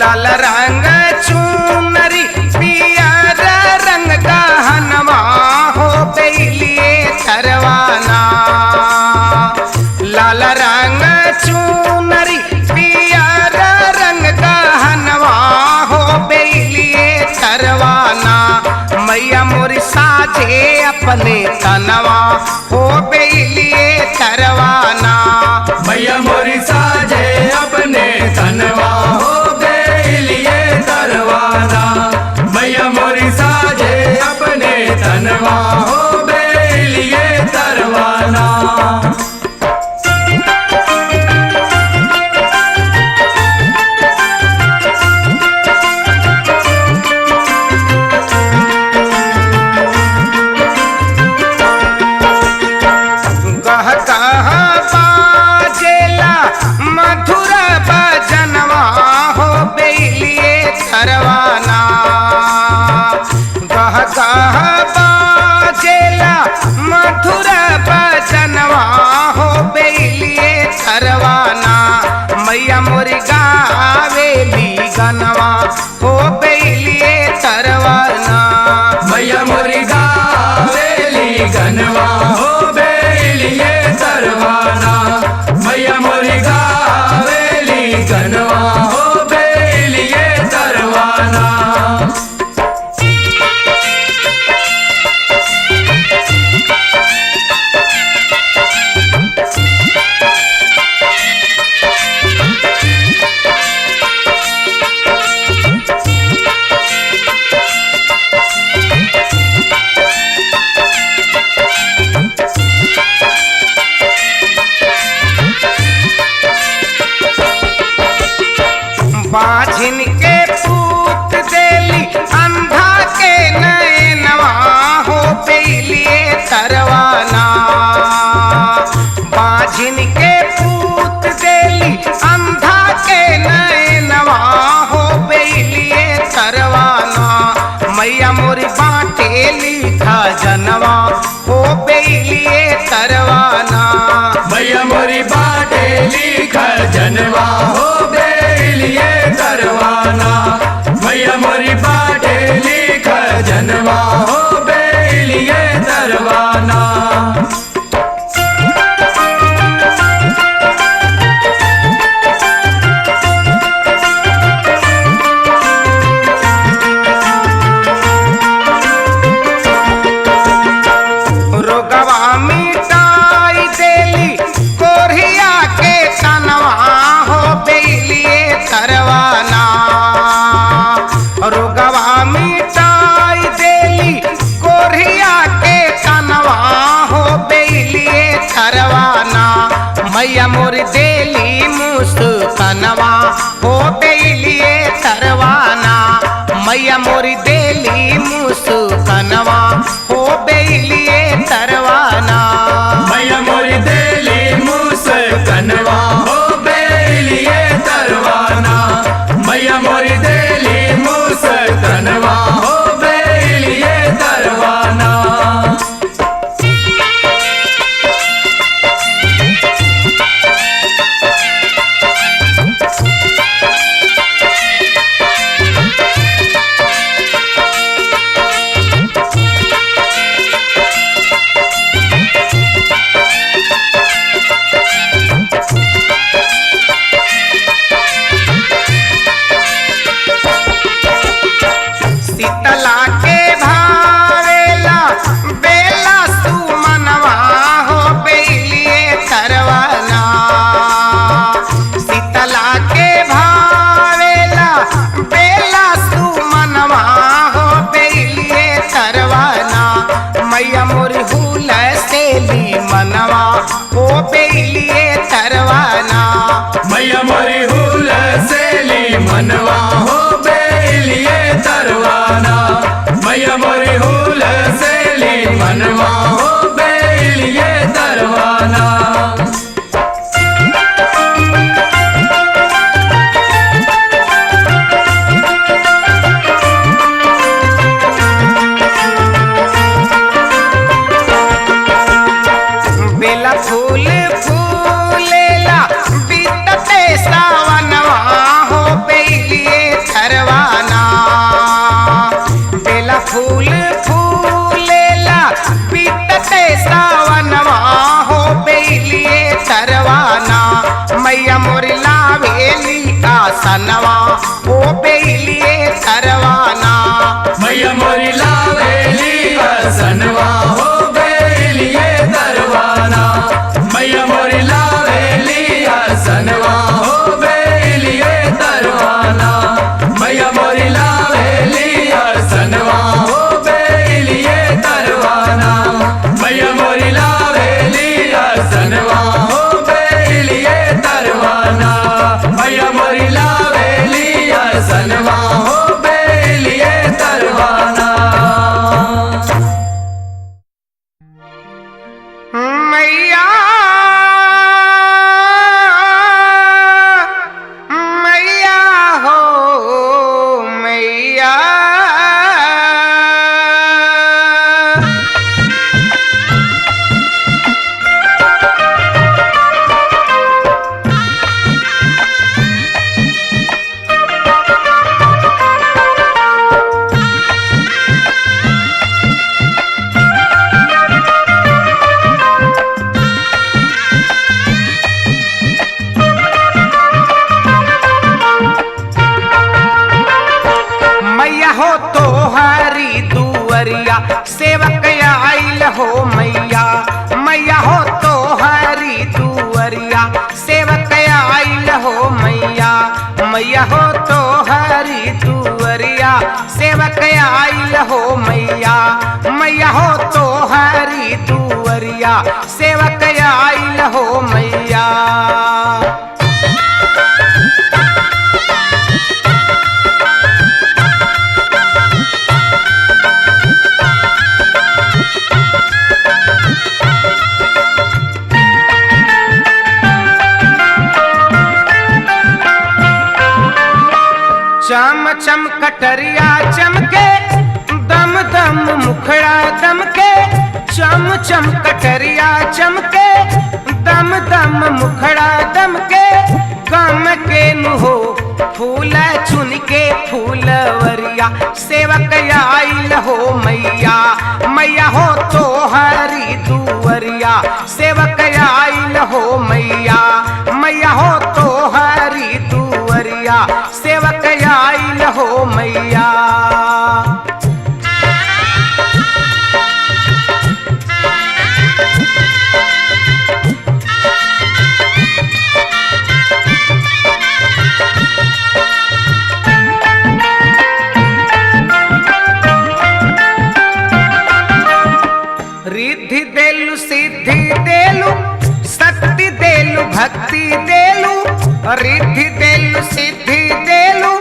लाल रंग चुनरी पियर रंग गहनवा हो बेलिए तरवाना। लाल रंग चुनरी पियर रंग गहनवा हो बेलिए तरवाना। मैया मोरी साजे अपने तनवा हो बेलिए तरवाना। मैया मोरी साजे अपने तनवा हो बेलिए तरवाना। मैया मोरी साजे अपने तनवा हो बेलिए तरवाना। गह गह बाजेला मधुर भजनवा हो बेलिए तरवाना। गह गह बाजेला मधुर भजनवा हो बेलिए तरवाना। मैया मोरी गावेली गनवा हो बेलिए तरवाना। मैया मोरी गावेली गनवा हो बेलिए तरवाना। मैया मोरी गावेली गनवा हो बेलिए तरवाना। बाझिन के पूत देली अंधा के नैनवा हो बेलिए तरवाना। बाझिन के पूत देली अंधा के नैनवा हो बेलिए तरवाना। मैया मोरी बाटेली खजनवा हो बेलिए तरवाना। मैया मोरी बाटेली खजनवा हो बेलिए तरवाना। मैया मोरी बाटेली खजनवा हो बेलिए तरवाना। रोगवा मिटाई देली कोरिया के तनवा हो बेलिए तरवाना। रोगवा मिटाई देली कोरिया के तनवा हो बेलिए तरवाना। मैया मोरी देली मुस्कनवा हो बेलिए तरवाना। मैया मोरी देली मुस्कनवा हो बेलिए तरवाना। मैया मोरी देली मुस्कनवा हो बेलिए तरवाना। मैया मोरी देली मुस्कनवा हो बेलिए तरवाना। शीतला के भावेला बेला सुमनवा हो बेलिए तरवाना। शीतला के भावेला बेला सुमनवा हो बेलिए तरवाना। मैया मोरी हुल सेली मनवा हो बेलिए तरवाना। मैया मोरी हुल सेली मनवा हो बेलिए तरवाना। मैया मोरी हुल सेली मनवा हो बेलिए तरवाना। बेला फूल फूलेला बीतते सावनवा हो बेलिए हो तो हरी दुअरिया सेवक आइल हो मैया। मैया हो तो हरी दुअरिया सेवक आइल हो मैया। मैया हो तो हरी दुअरिया सेवक आइल हो मैया। मैया हो तो हरी दुअरिया सेवक आइल हो मैया। चम चम कटरिया चमके दम दम मुखड़ा दमके। चम चम कटरिया चमके दम दम मुखड़ा दमके। गम के नुहो फूल चुन के फूलवरिया सेवक आइल हो मैया। मैया हो तो हरी दुअरिया सेवक आइल हो मैया। मैया हो तो हरी दुअरिया सेवक आइल हो मैया। रिद्धि देलु सिद्धि देलु शक्ति देलु भक्ति देलु। रिद्धि देलु सिद्धि देलु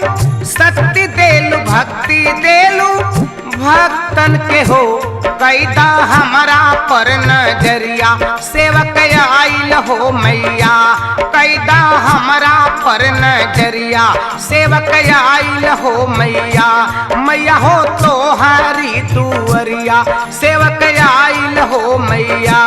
शक्ति देलु भक्ति देलु। भक्तन के हो कैदा हमारा पर नजरिया सेवक आइल हो मैया। कैदा हमारा पर नजरिया सेवक आइल हो मैया। मैया हो तो हरी दुअरिया सेवक आइल हो मैया।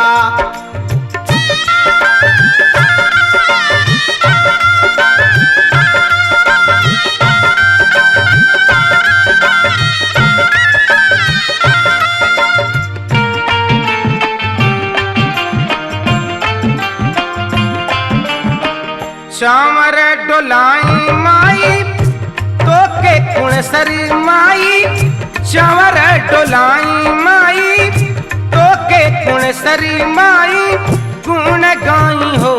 चावर डोलाई माई तो के कुणसरी माई। चावर डोलाई माई तो के कुणसरी माई। गुण गाई हो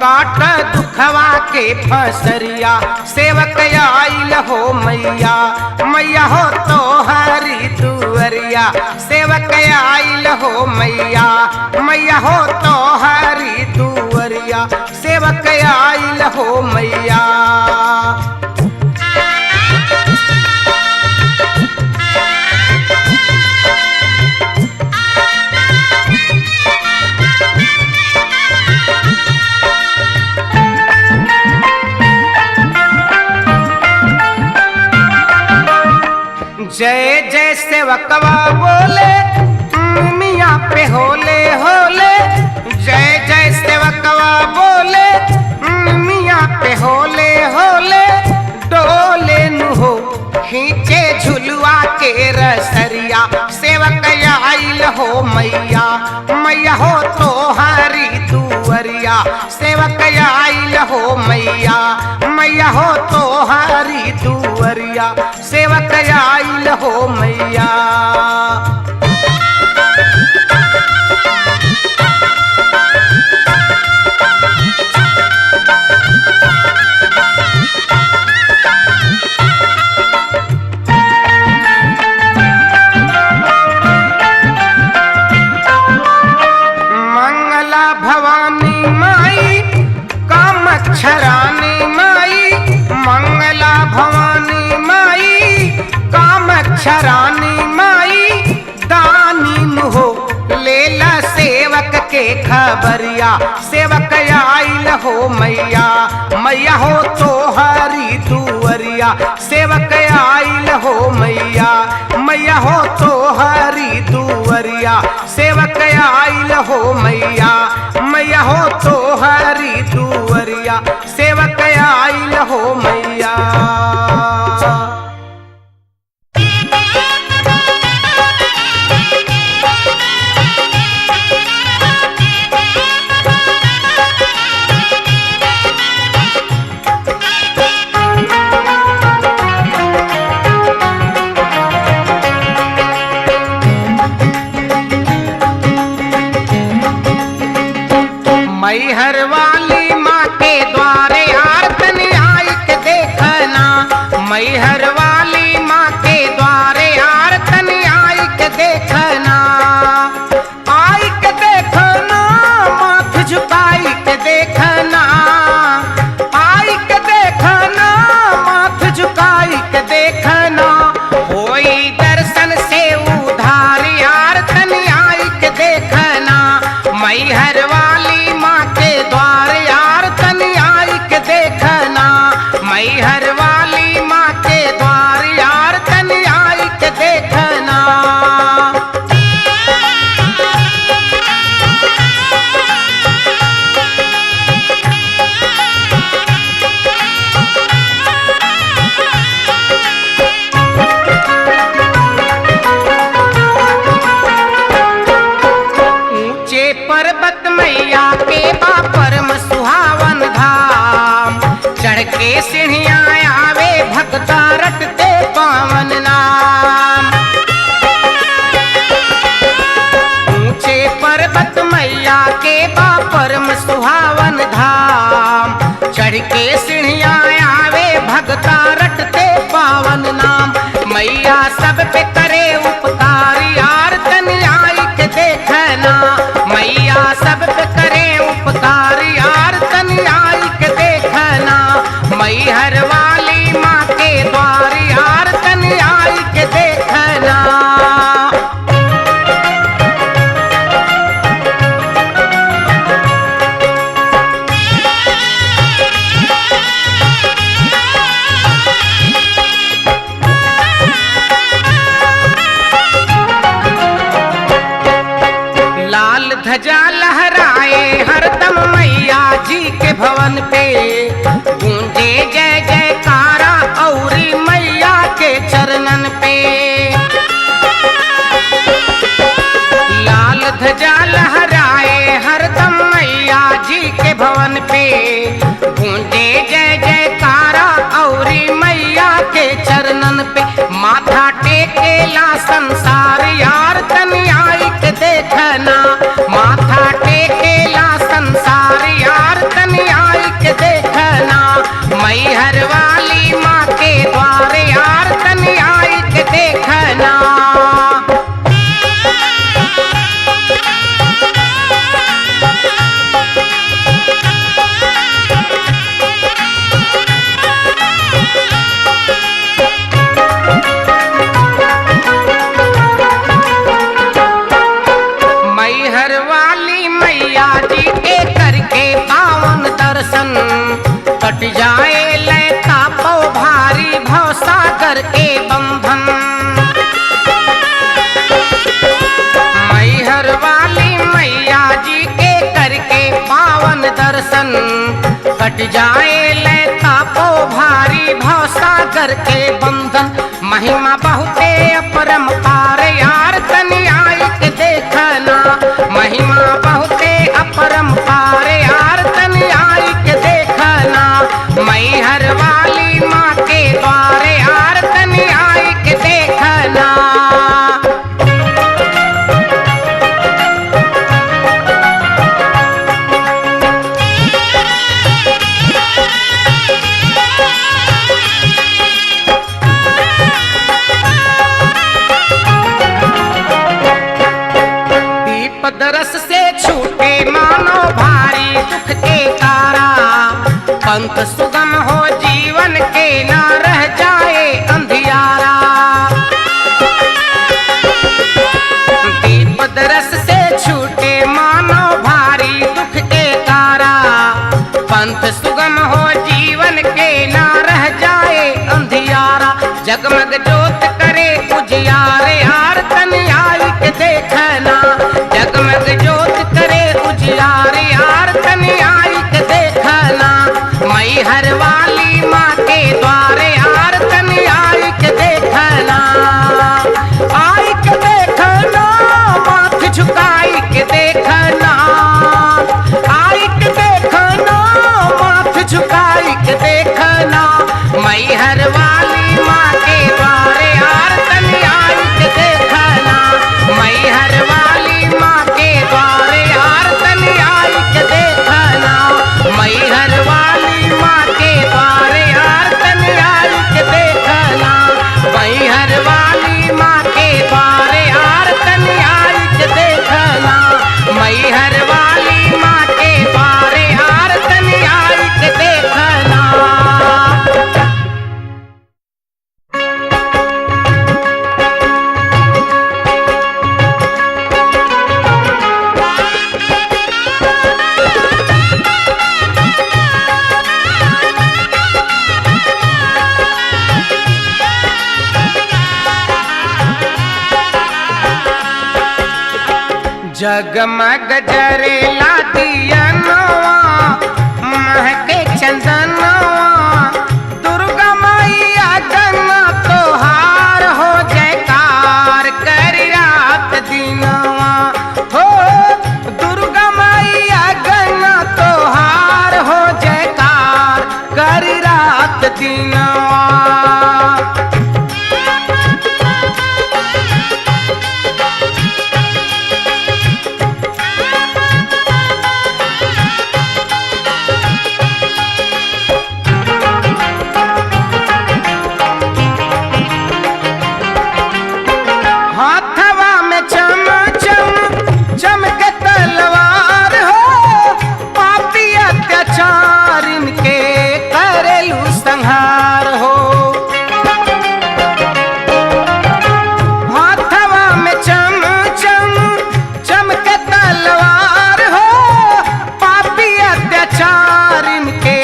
काट दुखवा के फसरिया सेवक आइल हो मैया। मैया हो तो हरी दुअरिया सेवक आइल हो मैया। मैया हो तो हरी दुअरिया सेवक आइल हो मैया। जय जय सेवकवा बोले मियाँ पे होले होले। जय जय सेवकवा बोले मियाँ पे होले होले। डोले नुहो खींचे झुलुआ के रसरिया सेवक आइल हो मैया। मैया हो तो हरी दुअरिया सेवक आइल हो मैया। मैया हो तो हरी दुअरिया सेवक आइल हो मैया। मंगला भवानी माई कामक्षरानी माई। मंगला भवानी माई कामक्षरानी माई। दानी हो लेला सेवक के खबरिया सेवक आइल हो मैया। मैया हो तो हरी दुअरिया सेवक आइल हो मैया। मैया हो तो हरी दुअरिया सेवक आइल हो मैया। मैया हो तो हरी दुअरिया सेवक आइल हो मैया। मैहर वाली माँ के द्वारे यार तनी आई के देखना, आई के देखना, माथ झुकाई के देखना, आई के देखना, माथ झुकाई के देखना, होई दर्शन से उधार यार तनी आई के देखना, मैहर वाली माँ के द्वार यार तनी आई के देखना, मैहर वाली माँ के द्वार यार तनी आई के देखना। ऊंचे पर्वत मैया के बा परम सुहावन धाम, चढ़ के सीढ़ियाँ आवे भक्ता रटते पावन नाम। ऊंचे पर्वत मैया के बा परम सुहावन धाम, चढ़ के सीढ़ियाँ आवे भक्ता रटते पावन नाम। मैया सब पे करे उपकार यार तनी आई के देखना, मैया सब पे करे उपकार यार तनी आई के देखना, मैहर वाली माँ के द्वार यार तनी आई के देखना। लाल ध्वजा लहराए हरदम मैया जी के भवन पे, गूंजे जय जयकारा औरी मैया के चरणन पे। लाल ध्वजा लहराए हरदम मैया जी के भवन पे, गूंजे जय जयकारा औरी मैया के चरणन पे। माथा टेकेला संसार यार तनी आई के देखना, माथा टेकेला संसार यार तनी आई के देखना, मैहर वाली माँ के द्वार यार तनी आई के देखना। मैहर वाली मैया जी के करके पावन दर्शन, कट जाए लैता पौ भारी भवसागर के बंधन। मैहर वाली मैया जी के करके पावन दर्शन, कट जाए लैता पौ भारी भवसागर के बंधन। महिमा बहुते अपरंपार यार तनी आई के देखना, महिमा बहुते अपरंपार यार तनी आई के देखना, मैहर वाली माँ के द्वार यार तनी आई के देखना। दरस से छूटे मानो भारी दुख के तारा, पंथ सुगम हो जीवन के ना रह जाए अंधियारा। दीप दरस से छूटे मानो भारी दुख के तारा, पंथ सुगम हो जीवन के ना रह जाए अंधियारा। जगमग जोत करे उजियार यार तनी आई के देखना, जगमग जोत करे उजियार यार तनी आई के देखना, मैहर जगमग जरेला दियनवा महके चंदनवा दुर्गा मैया गन्ना तोहार हो जयकार करी रात दिनवा हो दुर्गा मैया गन्ना तोहार हो जयकार करी रात दिनवा। हाथवा में चम चम चमके तलवार हो पापी अत्याचार इनके करेलू संहार हो। हाथवा में चम चम चमके तलवार हो पापी अत्याचार इनके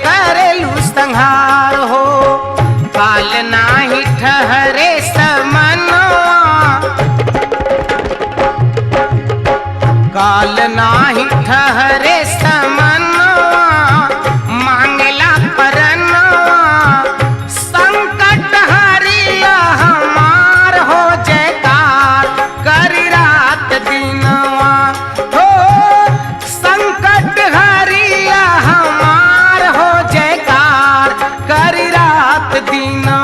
करेलू संहार हो। काल नाही ठहरे समनवा काल नाही ठहरे समनवा मांगला परनवा संकट हरिया हमार हो जयकार करी रात दिनवा हो संकट हरिया हमार हो जयकार करी रात दिनवा।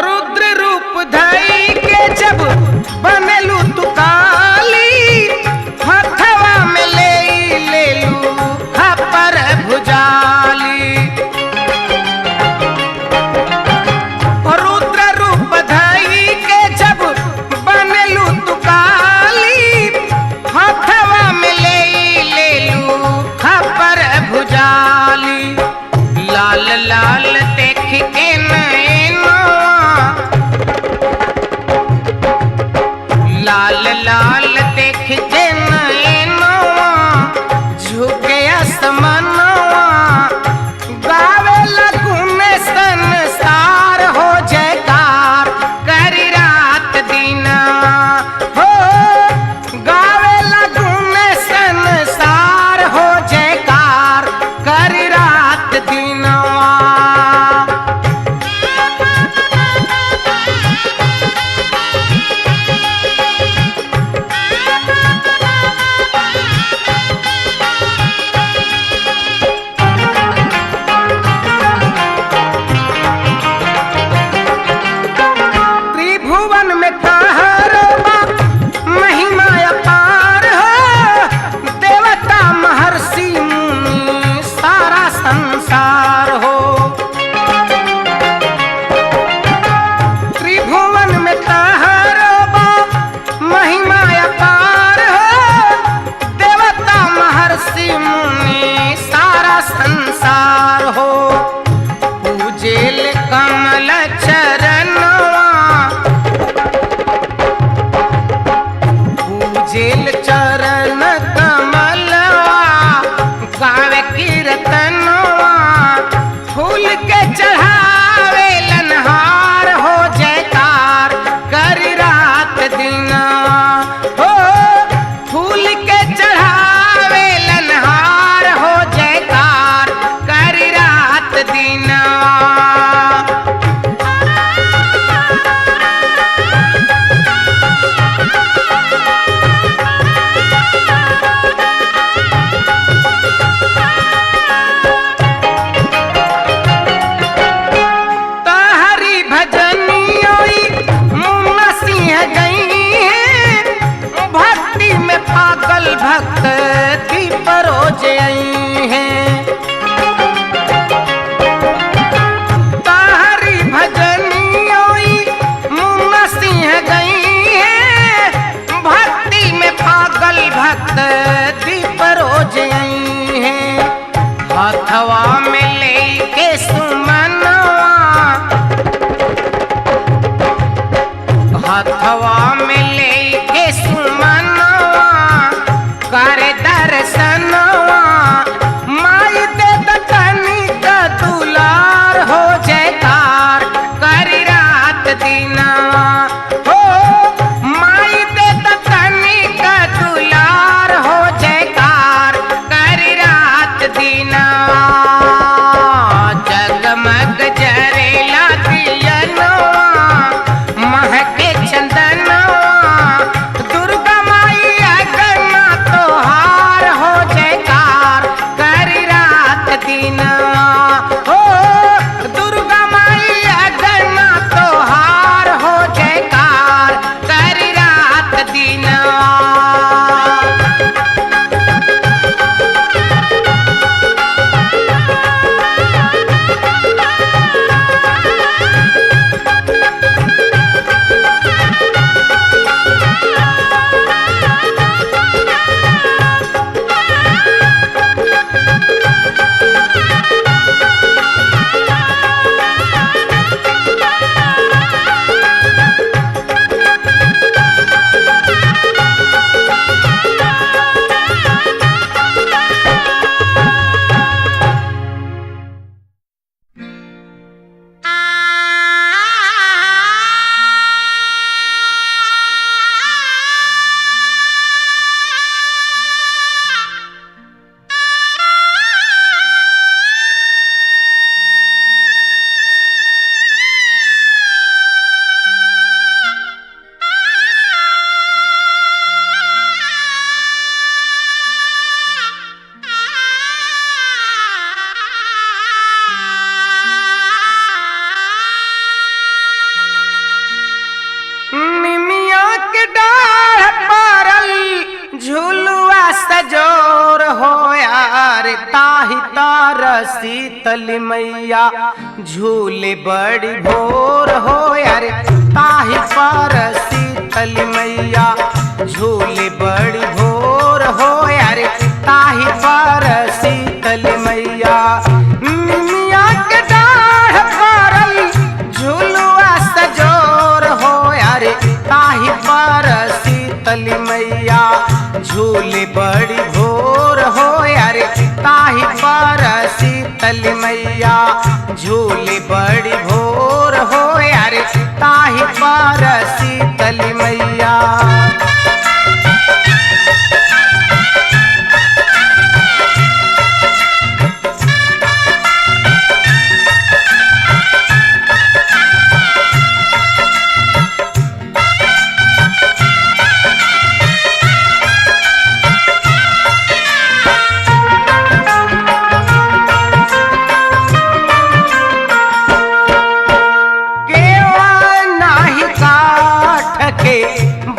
रुद्र रूप धई के जब बनलू तू काली हथवा में ले लू खपर भुजाली। रुद्र रूप धई के जब बनलू तू काली हथवा में ले लू खपर भुजाली। लाल लाल देख के नैनवा लाल लाल देख के नैनवा झुके आसमानवा गावे लगुन संसार हो जयकार करी रात दिनवा हो गावे लगुन संसार हो जयकार करी रात दिनवा। त्रिभुवन में कहरबा महिमा अपार हो देवता महर्षि मुनि सारा संसार हो। त्रिभुवन में कहरबा महिमा अपार हो देवता महर्षि मुनि सारा संसार हो। पूजेल कमल चरणवा पूजेल चरण कमलवा गावे कीर्तनवा फूल के चढ़ावे लनहार हो जयकार करी रात दिनवा हो फूल के चढ़ावे लनहार हो जयकार करी रात दिनवा। के डाढ़ परल झुलुआ सजोर हो यार ताहि तार शीतल मैया झूले बड़ी भोर हो यार ताहि पार शीतल मैया झूले बड़ी भोर हो यार ताहि पार शीतल मैया निमिया के डाढ़ परल झुलुआ सजोर हो यार ताहि पार शीतल मैया झूले बड़ी भोर हो यार ताहि पार शीतल मैया झूले बड़ी भोर हो यार ताहि पार शीतल मैया।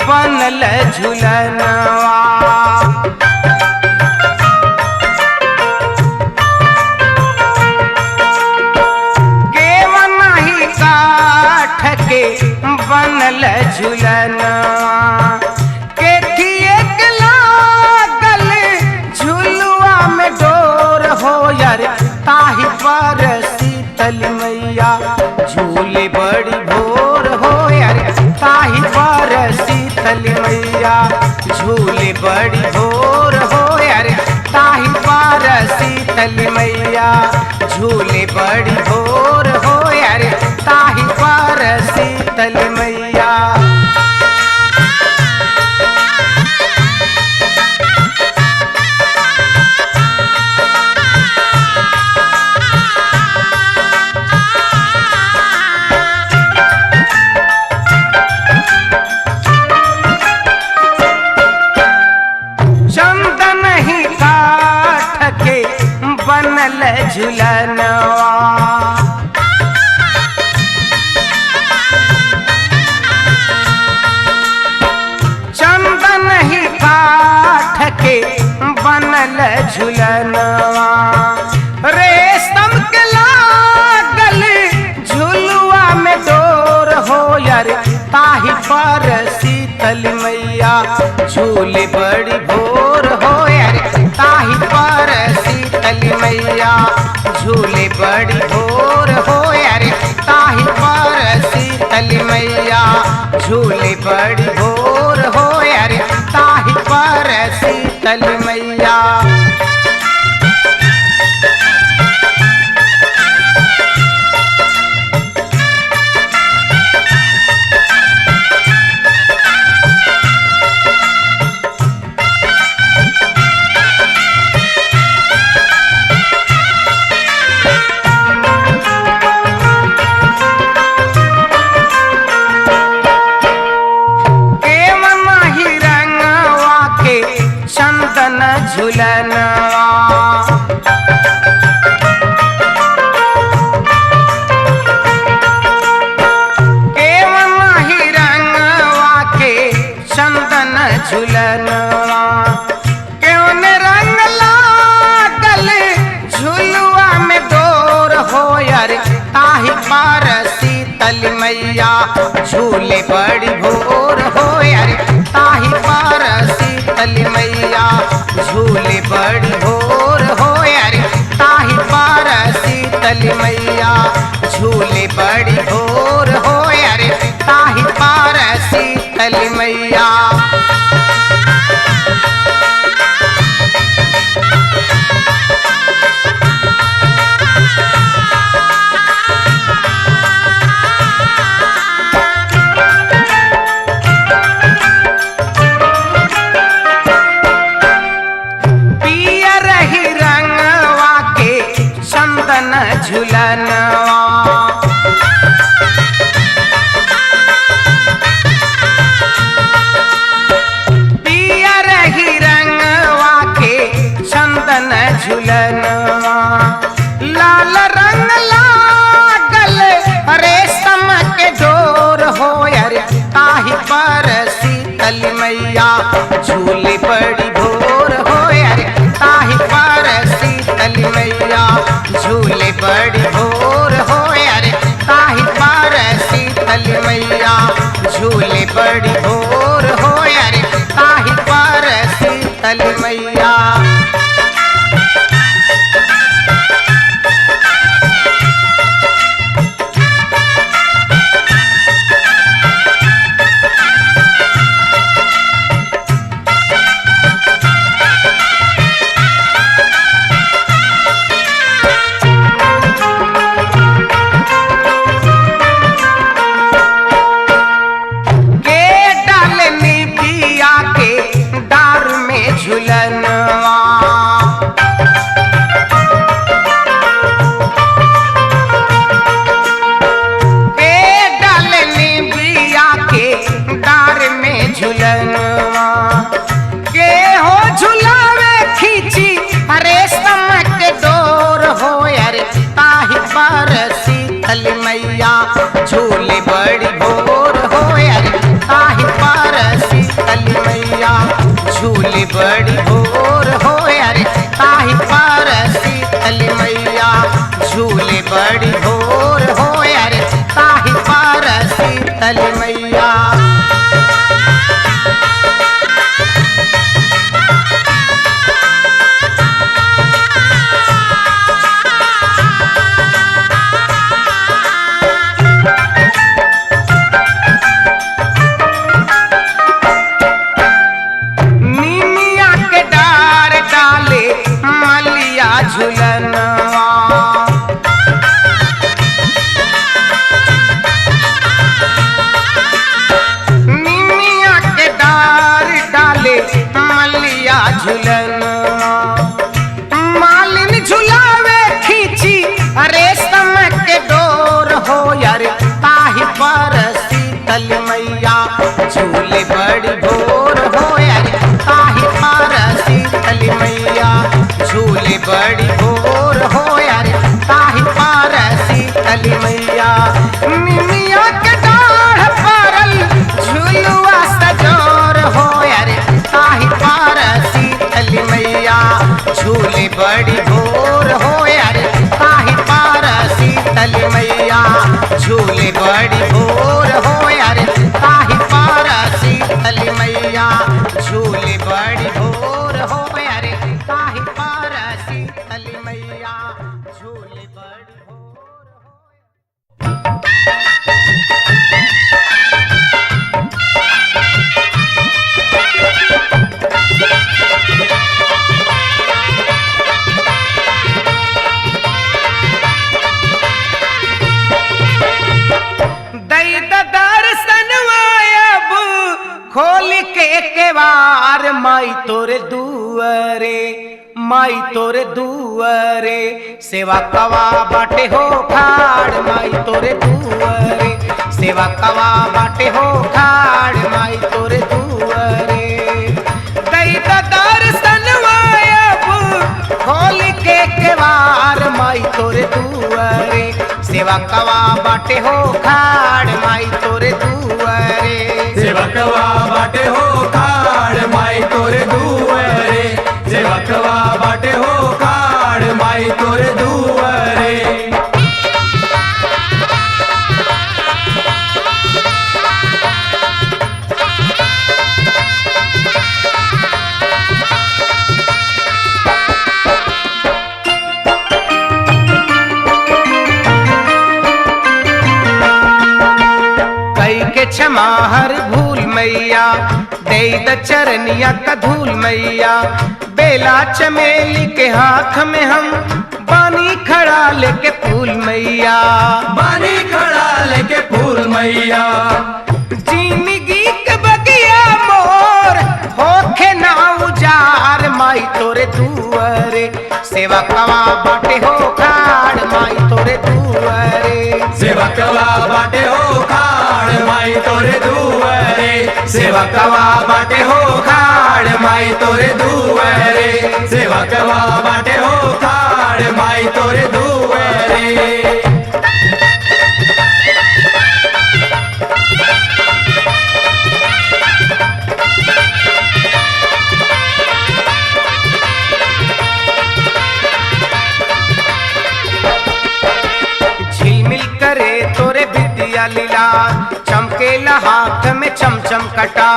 बनल झुलनवा केवा नहीं काठ के बनल झुलनवा के थिएक लागल झुलुआ में डोर हो यार ताहि पर शीतल मैया झूले बड़ी भोर हो यार ताहि पर शीतल मैया झूले बड़ी भोर हो यार ताहि पार शीतल मैया झूले बड़ी भोर हो यार ताहि पार शीतल मैया। बनल झुलनवा चंदन ही काठ के बनल झुलनवा रेशम के लागल झुलुआ में डोर हो यार ताहि पर शीतल मैया झूले बड़ी भोर हो यार ताहि पर शीतल मैया झूले बड़ी भोर हो यार ताहि पर शीतल मैया झूले बड़ी भोर हो यार ताहि पर शीतल मैया। चंदन झुलनवा केवन ही रंगवा के चंदन झुलनवा केवन रंग लागल झुलुआ में डोर हो यार ताहि पार शीतल मैया झूले बड़ी भोर हो यार ताहि पार शीतल मैया झूले बड़ी भोर हो यार ताहि पार शीतल मैया झूले बड़ी भोर हो यार ताहि पार शीतल मैया। झुलनवा बड़ी भोर हो अरे ताहि पार शीतल मैया झूले बड़ी भोर हो अरे ताहि पार शीतल मैया झूले बड़ी भोर हो अरे ताहि पार शीतल मैया। झुलनवा निमिया के डार डाले मलिया झुलनवा मालिन झुलावे खींची रेशम के डोर हो यार ताहि पर शीतल मैया झूले बड़ी भोर हो यार ताहि पर शीतल मैया झूले बड़ी भोर हो यार ताहि पार शीतल मैया। निमिया के डाढ़ परल झुलुआ सजोर हो यार ताहि पार शीतल मैया झूले बड़ी भोर हो यार ताहि पार शीतल मैया झूले बड़ी भोर हो यार ताहि पार शीतल मैया झूले बड़ी भोर हो यार ताहि पार शीतल मैया झूले बड़ी भोर हो। दई दर्शनवा अब खोल के केवार माई तोरे दुआरे माई तोरे दुआरे सेवा कवा बाटे हो खाड़ माई तोरे दुआरे सेवा कवा बाटे हो खाड़ माई तोरे दुआरे। दई दर्शनवा अब खोल के केवार माई तोरे दुआरे सेवा कवा बाटे हो खाड़ माई तोरे दुआरे सेवा कवा बाटे हो खाड़ माई तोरे दुआरे सेवा कवा बाटे हो खाड़ माई तोरे दुआरे। क्षमा हर भूल मैया दे द चरनिया का धूल मैया बेला चमेली के हाथ में हम बानी खड़ा लेके फूल मैया बानी खड़ा लेके फूल मैया जिंदगी के बगिया मोर होखे ना उजार माई तोरे दुआरे सेवा कवा बाटे हो खाड़ माई तोरे दुआरे सेवा कवा बाटे हो खाड़ माई तोरे दुआरे सेवा कवा बाटे हो खाड़ माई तोरे दुआरे सेवा कवा बाटे हो खाड़ माई तोरे दुआरे। लीला चमकेला हाथ में चमचम कटा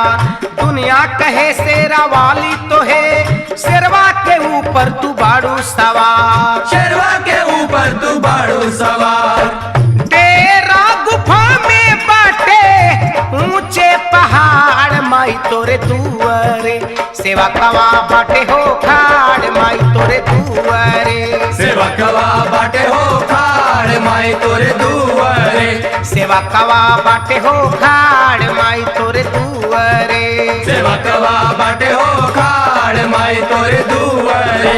दुनिया कहे शेरा वाली तो है शेरवा के ऊपर तू बाड़ू सवार शेरवा के ऊपर तू बाड़ू सवार तेरा गुफा में बाटे ऊंचे पहाड़ माई तोरे दुआरे सेवा कवा बाटे हो खाड़ माई तोरे दुआरे सेवा कवा बाटे हो खाड़ माई तोरे दुआरे सेवा कवा बाटे हो खाड़ माई तोरे दुआरे सेवा कवा बाटे हो खाड़ माई तोरे दुआरे।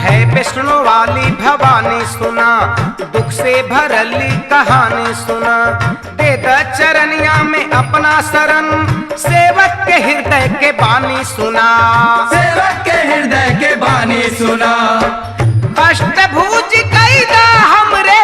है विष्णु वाली भवानी सुना दुख से भरली कहानी सुना, दे द चरनिया में अपना शरण, सेवक के हृदय के बानी सुना, सेवक के हृदय के बानी सुना। अष्टभुज कैदा हमरे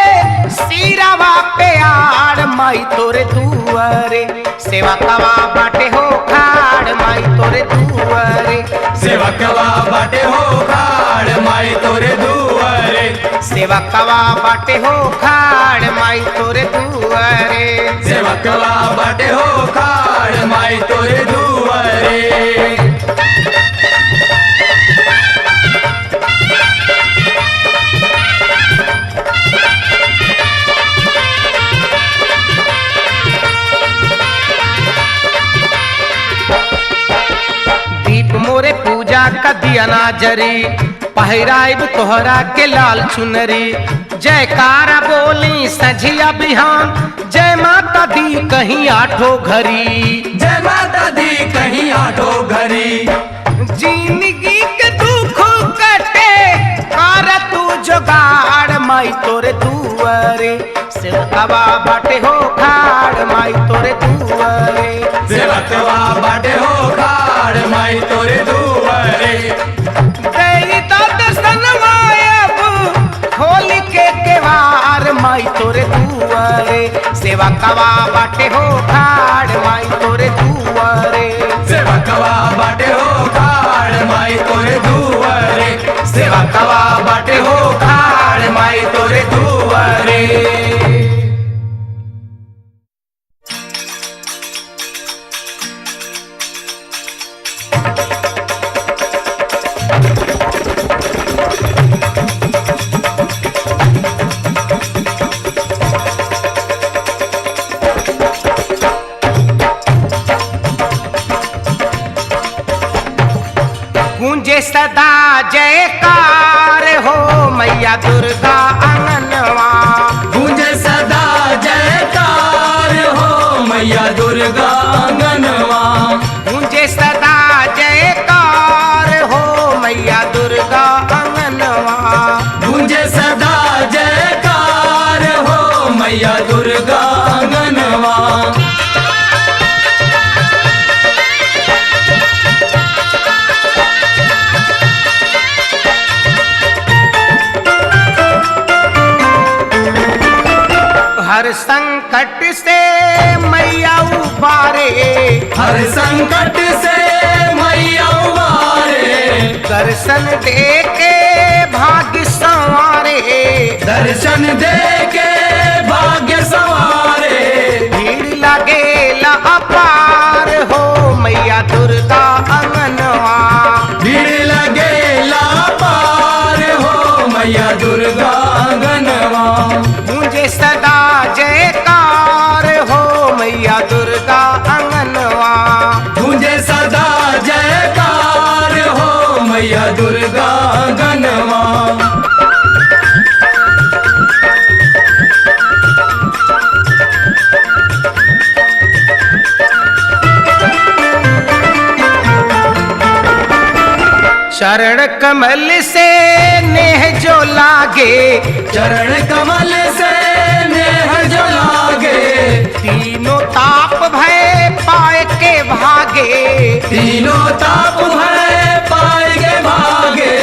सिरवा पे आड़, माई तोरे दुआरे सेवा कवा बाटे हो खाड़, माई तोरे दुआरे सेवा कवा बाटे हो खाड़, माई तोरे दुआरे सेवा कवा बाटे हो खाड़, माई तोरे दुआरे सेवा कवा बाटे हो खाड़, माई तोरे दुआरे। दीप मोरे पूजा का दिया ना जरी, पहिराइब तोहरा के लाल चुनरी, जयकारा बोली सझिया बिहान, जय माता दी कहीं आठो घरी, जय माता दी कहीं आठो घरी। जिंदगी के दुख कटे कर तू जुगाड़, माई तोरे दुआरे सेवकवा बाटे हो खाड़, माई तोरे दुआरे सेवकवा बाटे हो खाड़, माई तोरे दुआरे तेरी दर्शनवा अब खोल के केवार, माई तोरे दुआरे सेवकवा बाटे हो खाड़, माई तोरे दुआरे सेवकवा बाटे हो खाड़, माई तोरे दुआरे सेवकवा बाटे हो खाड़, माई तोरे दुआरे। गूंजे सदा जयकार हो मैया दुर्गा आंगनवा, गूंजे सदा जयकार हो मैया दुर्गा आंगनवा, गूंजे सदा जयकार हो मैया दुर्गा आंगनवा, गूंजे सदा जयकार हो मैया दुर्गा आंगनवा। हर संकट से मैया उबारे, हर संकट से मैया उबारे, दर्शन दे के भाग्य संवारे, दर्शन दे के भाग्य संवारे। भीड़ लगे ला अपार हो मैया दुर्गा आंगनवा, भीड़ लगे ला पार हो मैया दुर्गा आंगनवा, गूंजे सदा जयकार हो मैया दुर्गा आंगनवा, गूंजे सदा जयकार हो मैया दुर्गा आंगनवा। चरण कमल से नेह जो लागे, चरण कमल से नेह जो लागे, तीनों ताप भय पाए के भागे, तीनों ताप भय पाए के भागे,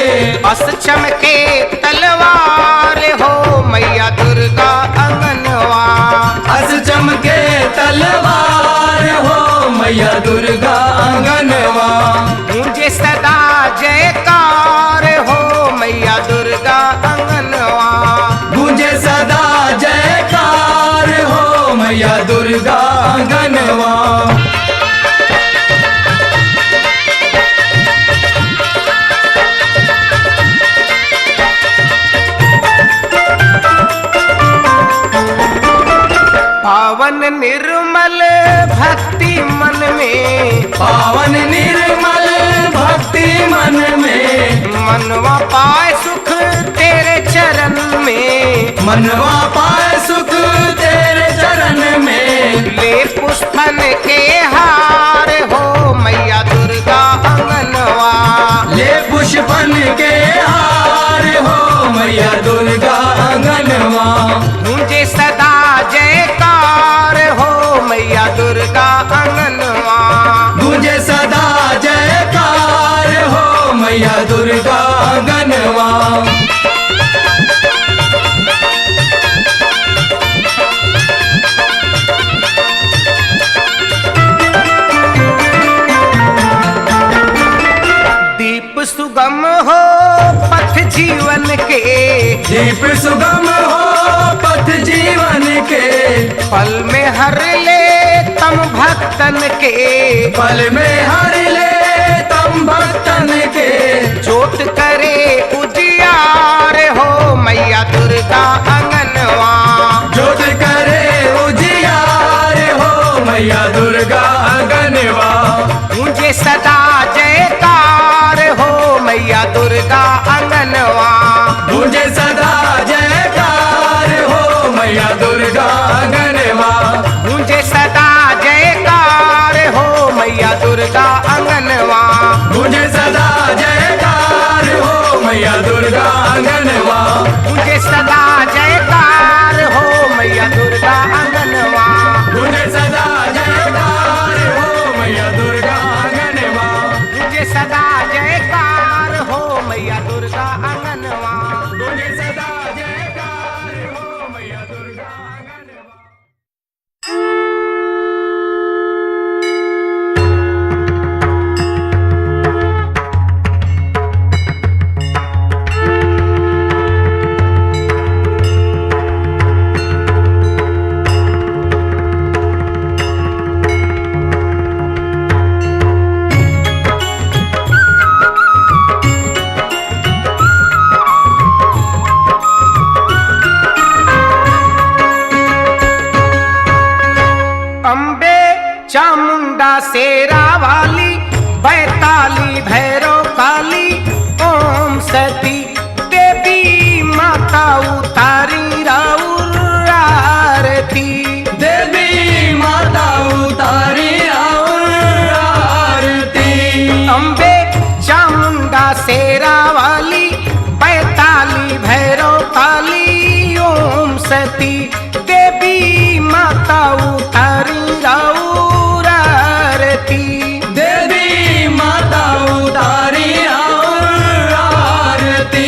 बस चमके तलवार हो मैया दुर्गा आंगनवा, हस चमके तलवार हो मैया दुर्गा आंगनवा, गूंजे सदा जयकार हो मैया दुर्गा आंगनवा, गूंजे सदा जयकार हो मैया दुर्गा आंगनवा। पावन निर्मल भक्ति मन में, पावन निर्मल भक्ति मन में, मनवा पाए सुख तेरे चरण में, मनवा पाए सुख तेरे चरण में, ले पुष्पन के हार हो मैया दुर्गा आंगनवा, ले पुष्पन के हार हो मैया दुर्गा आंगनवा, मुझे सदा जयकार हो मैया दुर्गा अंगनवा। मुझे सदा जयकार हो मैया दुर्गा अंगनवा। दीप सुगम हो पथ जीवन के, दीप सुगम हो पथ जीवन के, पल में हर ले तम भक्तन के, पल में हर ले तम भक्तन के, जोत करे उजियार हो मैया दुर्गा अंगनवा। जोत करे उजियार हो मैया दुर्गा अंगनवा। मुझे सदा जयकार हो मैया दुर्गा अंगनवा। मुझे सदा जयकार हो मैया दुर्गा अंगनवा। मुझे सदा जयकार हो मैया दुर्गा अंगनवा। मुझे सदा जयकार हो मैया दुर्गा अंगनवा। मुझे सदा जयकार हो मैया दुर्गा अंगनवा। मुझे सदा जयकार हो मैया दुर्गा अंगनवा। मुझे सदा जयकार हो मैया दुर्गा अंगनवा। मुझे सदा जयकार हो मैया दुर्गा अंगनवा। अम्बे चामुंडा शेरा वाली, बैताली भैरव काली, ओम सती देवी माता उतारी राउर आरती। देवी माता उतारी राउर आरती। अम्बे चामुंडा शेरा वाली, बैताली भैरव काली, ओम सती देवी माता उतारी राउर आरती। देवी माता उतारी राउर आरती।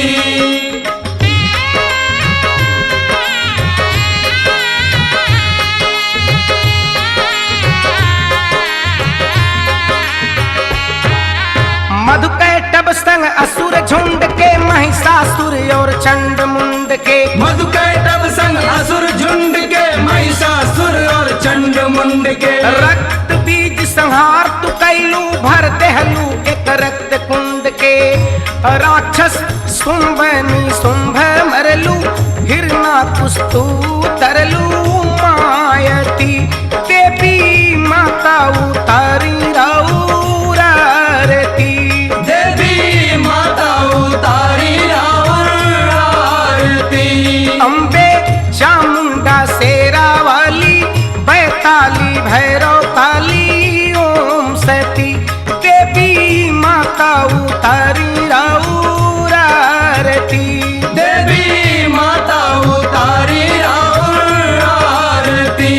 मधुकैटभ संग असुर झुंड के, महिषासुर और चंड मुंड के, मधुकैटभ संग असुर झुंड के, महिषासुर और चंड मुंड के, रक्त बीज संहार तु कैलू भर देहलू एक रक्त कुंड के। राक्षस शुंभनी शुंभ मरलू, हिरणा कुस्तु तरलू मायती। देवी माता उतारी राउर आरती। देवी माता उतारी राउर आरती। अम्बे चामुंडा शेरा वाली, बैताली भैरव काली, ओम सती देवी माता उतारी राउर आरती। देवी माता उतारी राउर आरती।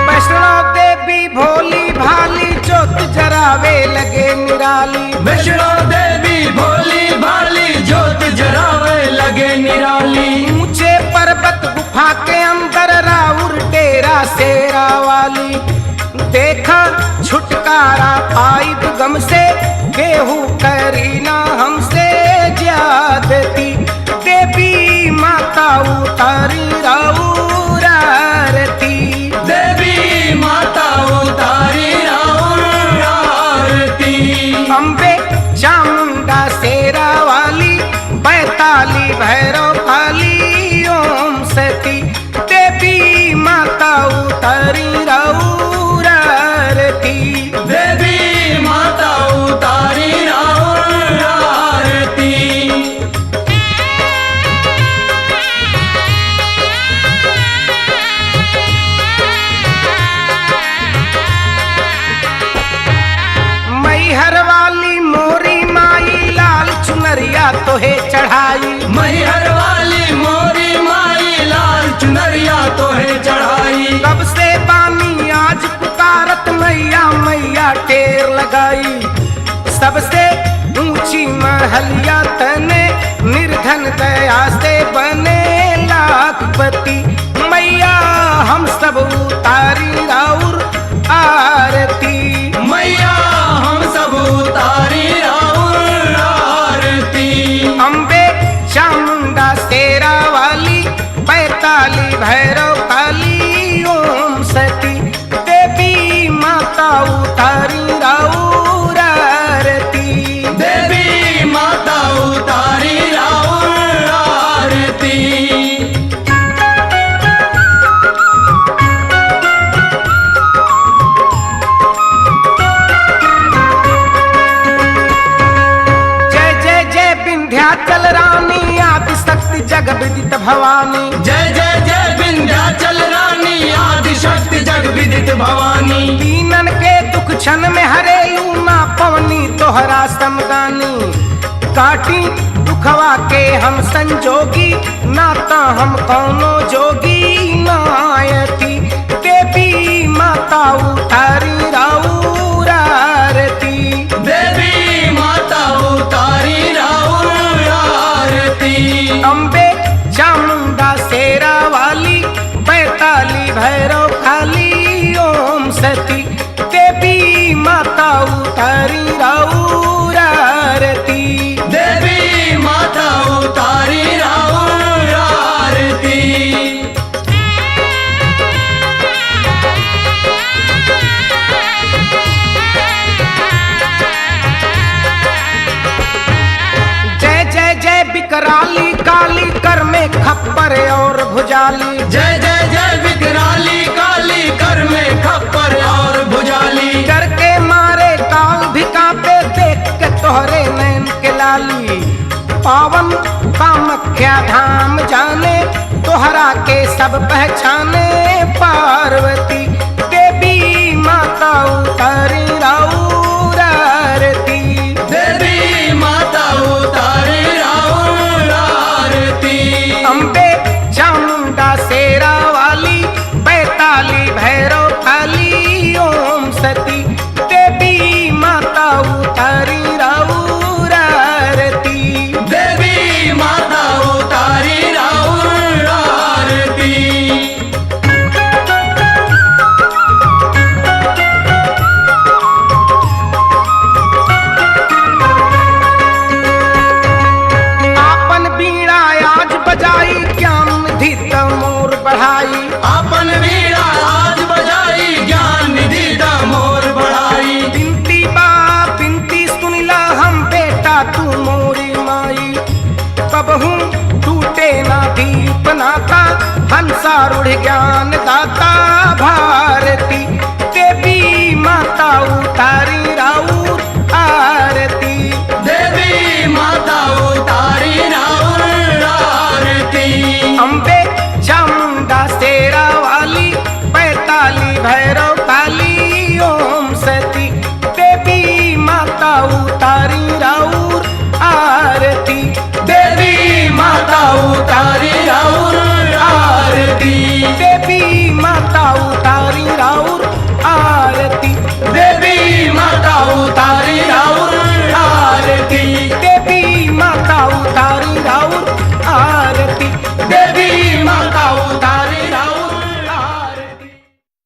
वैष्णव देवी भोली भाली, ज्योत जरावे लगे निराली। वैष्णो देवी भोली भाली, ज्योत जरावे लगे निराली। ऊंचे पर्वत गुफा के अंदर राउर डेरा शेरा वाली। देखा छुटकारा पाई गम से, केहू करी ना हमसे ज्यादती। देवी माता उतारी राउर आरती। देवी माता उतारी राउर आरती। अम्बे चामुंडा शेरा वाली, बैताली भैरव काली, ओम सती देवी माता उतारी राउर आरती। देवी माता उतारी राउर मैहर वाली मोरी माई लाल चुनरिया तोहे चढ़ाई। कब से बानी आज पुकारत मैया मैया टेर लगाई। सबसे ऊंची महलिया तने निर्धन दया से बने लाखपति। मैया हम सब उतारी राउर आरती। मैया हम सब उतारी राउर आरती। अम्बे चामुंडा शेरा वाली पैताली भैरव काली ओम सती। देवी माता उतारी राउर आरती। देवी माता उतारी राउर आरती। जय जय जय विंध्याचल रानी आदि शक्ति जग विदित भवानी। जय जय जय विंध्याचल रानी आदि शक्ति जग विदित भवानी। दीनन के दुख क्षण में हरेलू ना पवनी तोहरा समदानी। काटी दुखवा के हम संजोगी नाता हम कौनो जोगी नायती। देवी माता उतारी राउर आरती। देवी माता उतारी राउर आरती। अम्बे चामुंडा शेरा वाली पैताली भैरव काली ओम सती। देवी माता उतारी राउर आरती। देवी माता उतारी राउर आरती। जय जय जय विकराली काली कर में खप्पर और भुजाली। जय जय जय विकराली काली कर में खप्पर और भुजाली। डर के मारे काल भी कांपे देख के तोहरे नैन के लाली। पावन कामख्या धाम जाने तोहरा के सब पहचाने पार्वती। देवी माता उतारी राउर आरती। देवी माता उतारी राउर आरती। अम्बे चामुंडा शेरा वाली पैताली भैरव काली ओम सती। देवी माता उतारी राउर आरती। देवी माता उतारी राउर आरती। आपन बीड़ा आज बजाई ज्ञान निधि तमोर बढ़ाई। आपन वीणा आज बजाई ज्ञान निधि मोर बढ़ाई। बिनती बा बिनती सुनिला हम बेटा तू मोरी माई। कबहू टूटे ना दीप नाता हंसा रूढ़ ज्ञान